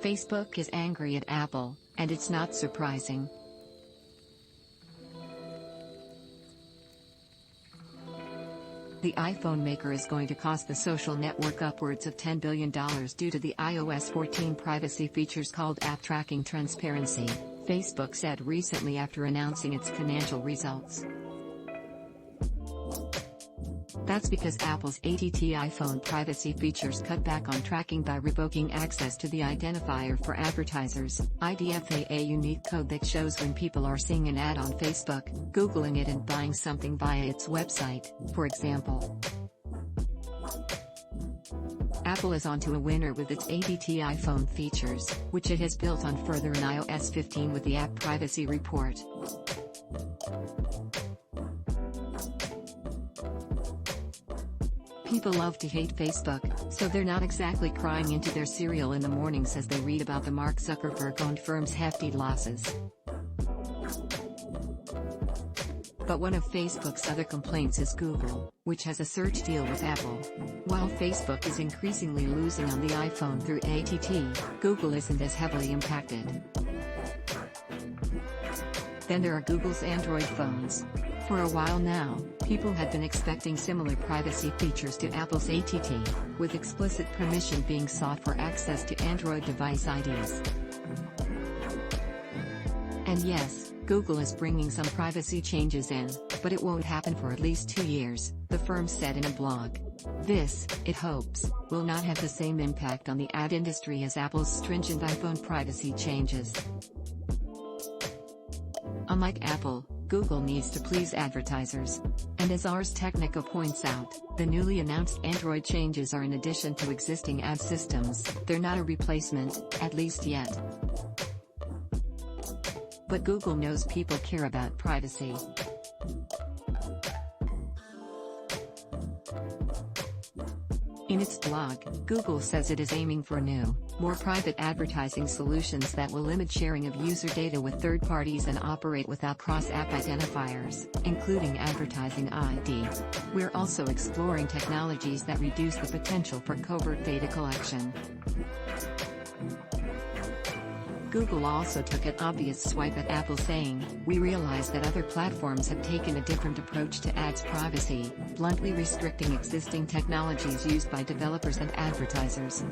Facebook is angry at Apple, and it's not surprising. The iPhone maker is going to cost the social network upwards of $10 billion due to the iOS 14 privacy features called App Tracking Transparency, Facebook said recently after announcing its financial results. That's because Apple's ATT iPhone privacy features cut back on tracking by revoking access to the identifier for advertisers, IDFA, a unique code that shows when people are seeing an ad on Facebook, Googling it and buying something via its website, for example. Apple is onto a winner with its ATT iPhone features, which it has built on further in iOS 15 with the App Privacy Report. People love to hate Facebook, so they're not exactly crying into their cereal in the mornings as they read about the Mark Zuckerberg-owned firm's hefty losses. But one of Facebook's other complaints is Google, which has a search deal with Apple. While Facebook is increasingly losing on the iPhone through ATT, Google isn't as heavily impacted. Then there are Google's Android phones. For a while now, people had been expecting similar privacy features to Apple's ATT, with explicit permission being sought for access to Android device IDs. And yes, Google is bringing some privacy changes in, but it won't happen for at least 2 years, the firm said in a blog. This, it hopes, will not have the same impact on the ad industry as Apple's stringent iPhone privacy changes. Unlike Apple, Google needs to please advertisers. And as Ars Technica points out, the newly announced Android changes are in addition to existing ad systems, they're not a replacement, at least yet. But Google knows people care about privacy. In its blog, Google says it is aiming for new, more private advertising solutions that will limit sharing of user data with third parties and operate without cross-app identifiers, including advertising ID. We're also exploring technologies that reduce the potential for covert data collection. Google also took an obvious swipe at Apple, saying, "We realize that other platforms have taken a different approach to ads privacy, bluntly restricting existing technologies used by developers and advertisers."